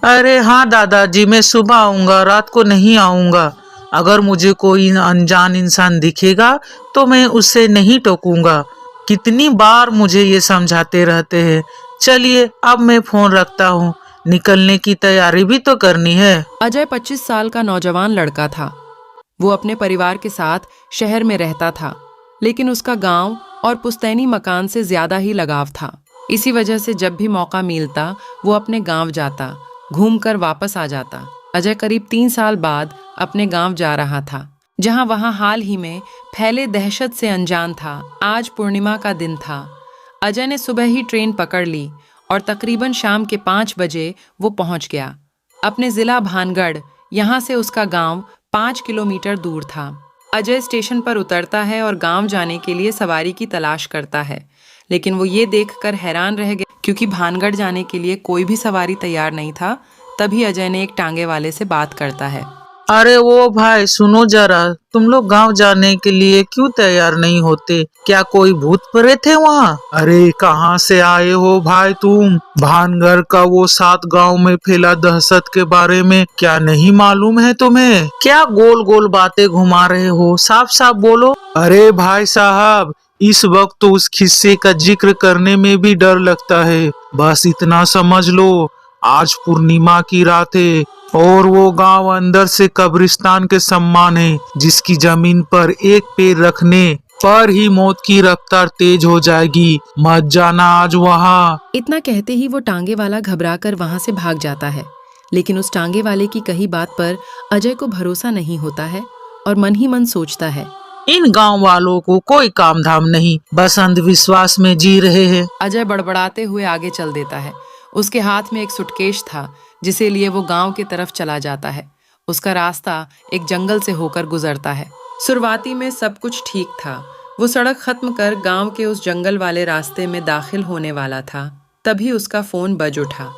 अरे हाँ दादाजी, मैं सुबह आऊंगा, रात को नहीं आऊंगा। अगर मुझे कोई अनजान इंसान दिखेगा तो मैं उससे नहीं टोकूंगा। कितनी बार मुझे ये समझाते रहते हैं। चलिए अब मैं फोन रखता हूँ, निकलने की तैयारी भी तो करनी है। अजय 25 साल का नौजवान लड़का था। वो अपने परिवार के साथ शहर में रहता था, लेकिन उसका गांव और पुश्तैनी मकान से ज्यादा ही लगाव था। इसी वजह से जब भी मौका मिलता वो अपने गांव जाता, घूमकर वापस आ जाता। अजय करीब 3 साल बाद अपने गांव जा रहा था, जहां वहां हाल ही में फैले दहशत से अनजान था। आज पूर्णिमा का दिन था। अजय ने सुबह ही ट्रेन पकड़ ली और तकरीबन शाम के 5 बजे वो पहुंच गया अपने जिला भानगढ़। यहाँ से उसका गांव 5 किलोमीटर दूर था। अजय स्टेशन पर उतरता है और गांव जाने के लिए सवारी की तलाश करता है, लेकिन वो ये देखकर हैरान रह गया क्योंकि भानगढ़ जाने के लिए कोई भी सवारी तैयार नहीं था। तभी अजय ने एक टांगे वाले से बात करता है। अरे वो भाई सुनो जरा, तुम लोग गांव जाने के लिए क्यों तैयार नहीं होते? क्या कोई भूत प्रेत है वहाँ? अरे कहाँ से आए हो भाई तुम? भानगढ़ का वो 7 गांव में फैला दहशत के बारे में क्या नहीं मालूम है तुम्हें? क्या गोल गोल बातें घुमा रहे हो? साफ साफ बोलो। अरे भाई साहब, इस वक्त तो उस किस्से का जिक्र करने में भी डर लगता है। बस इतना समझ लो, आज पूर्णिमा की रात है और वो गांव अंदर से कब्रिस्तान के सम्मान है, जिसकी जमीन पर एक पैर रखने पर ही मौत की रफ्तार तेज हो जाएगी। मत जाना आज वहाँ। इतना कहते ही वो टांगे वाला घबराकर वहां से भाग जाता है, लेकिन उस टांगे वाले की कही बात पर अजय को भरोसा नहीं होता है और मन ही मन सोचता है, इन गांव वालों को कोई काम धाम नहीं, बस अंधविश्वास में जी रहे हैं। अजय बड़बड़ाते हुए आगे चल देता है। उसके हाथ में एक सुटकेस था, जिसे लिए वो गांव की तरफ चला जाता है। उसका रास्ता एक जंगल से होकर गुजरता है। शुरुआती में सब कुछ ठीक था। वो सड़क खत्म कर गांव के उस जंगल वाले रास्ते में दाखिल होने वाला था, तभी उसका फोन बज उठा।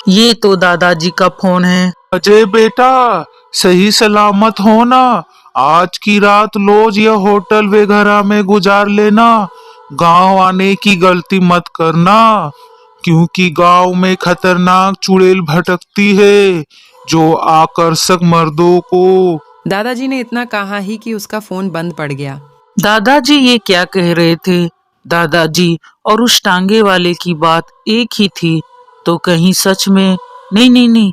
ये तो दादाजी का फोन है। अजय बेटा, सही सलामत हो ना? आज की रात लॉज या होटल वगैरह में गुजार लेना। गांव आने की गलती मत करना, क्योंकि गांव में खतरनाक चुड़ैल भटकती है जो आकर्षक मर्दों को। दादाजी ने इतना कहा ही कि उसका फोन बंद पड़ गया। दादाजी ये क्या कह रहे थे? दादाजी और उस टांगे वाले की बात एक ही थी तो कहीं सच में? नहीं नहीं नहीं,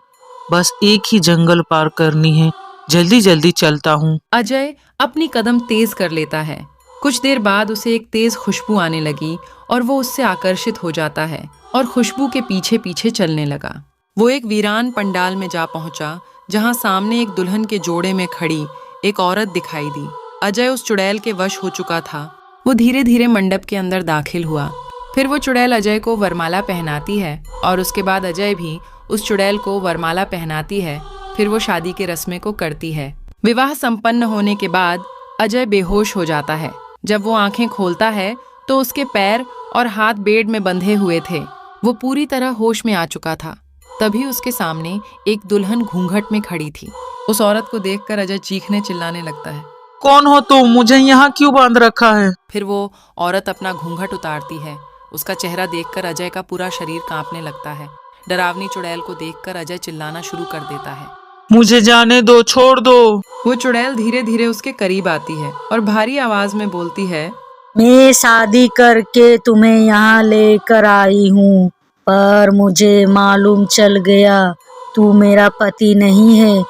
बस एक ही जंगल पार करनी है, जल्दी जल्दी चलता हूँ। अजय अपनी कदम तेज कर लेता है। कुछ देर बाद उसे एक तेज खुशबू आने लगी और वो उससे आकर्षित हो जाता है और खुशबू के पीछे पीछे चलने लगा। वो एक वीरान पंडाल में जा पहुंचा, जहां सामने एक दुल्हन के जोड़े में खड़ी एक औरत दिखाई दी। अजय उस चुड़ैल के वश हो चुका था। वो धीरे धीरे मंडप के अंदर दाखिल हुआ। फिर वो चुड़ैल अजय को वरमाला पहनाती है और उसके बाद अजय भी उस चुड़ैल को वरमाला पहनाती है। फिर वो शादी के रस्में को करती है। विवाह संपन्न होने के बाद अजय बेहोश हो जाता है। जब वो आंखें खोलता है तो उसके पैर और हाथ बेड में बंधे हुए थे। वो पूरी तरह होश में आ चुका था। तभी उसके सामने एक दुल्हन घूंघट में खड़ी थी। उस औरत को देखकर अजय चीखने चिल्लाने लगता है। कौन हो तुम? मुझे यहाँ क्यों बांध रखा है? फिर वो औरत अपना घूंघट उतारती है। उसका चेहरा देखकर अजय का पूरा शरीर कांपने लगता है। डरावनी चुड़ैल को देखकर अजय चिल्लाना शुरू कर देता है। मुझे जाने दो, छोड़ दो। वो चुड़ैल धीरे धीरे उसके करीब आती है और भारी आवाज में बोलती है, मैं शादी करके तुम्हें यहाँ लेकर आई हूँ, पर मुझे मालूम चल गया तू मेरा पति नहीं है,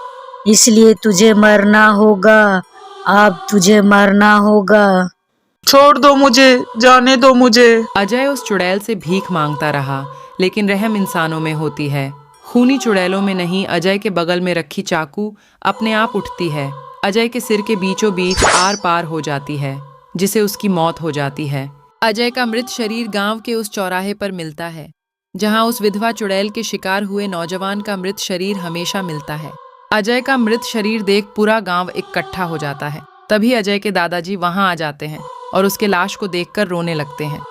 इसलिए तुझे मरना होगा। अब तुझे मरना होगा। छोड़ दो मुझे, जाने दो मुझे। अजय उस चुड़ैल से भीख मांगता रहा, लेकिन रहम इंसानों में होती है, खूनी चुड़ैलों में नहीं। अजय के बगल में रखी चाकू अपने आप उठती है। अजय के सिर के बीचों बीच आर पार हो जाती है, जिसे उसकी मौत हो जाती है। अजय का मृत शरीर गांव के उस चौराहे पर मिलता है, जहां उस विधवा चुड़ैल के शिकार हुए नौजवान का मृत शरीर हमेशा मिलता है। अजय का मृत शरीर देख पूरा गांव इकट्ठा हो जाता है। तभी अजय के दादाजी वहां आ जाते हैं और उसके लाश को देखकर रोने लगते हैं।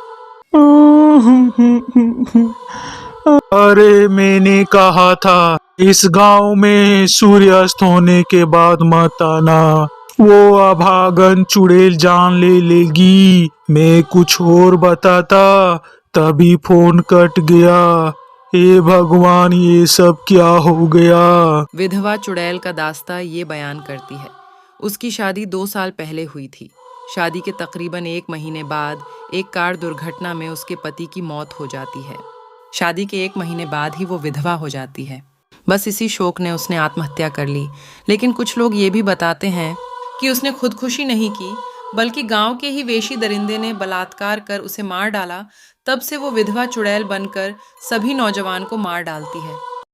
अरे मैंने कहा था इस गांव में सूर्यास्त होने के बाद मत आना, वो अभागन चुड़ैल जान ले लेगी। मैं कुछ और बताता, तभी फोन कट गया। हे भगवान, ये सब क्या हो गया। विधवा चुड़ैल का दास्ता ये बयान करती है। उसकी शादी 2 साल पहले हुई थी। शादी के तकरीबन 1 महीने बाद एक कार दुर्घटना में उसके पति की मौत हो जाती है। शादी के 1 महीने बाद ही वो विधवा हो जाती है। बस इसी शोक ने उसने आत्महत्या कर ली। लेकिन कुछ लोग ये भी बताते हैं कि उसने खुदकुशी नहीं की, बल्कि गांव के ही वेशी दरिंदे ने बलात्कार कर उसे मार डाला। तब से वो विधवा चुड़ैल बनकर सभी नौजवान को मार डालती है।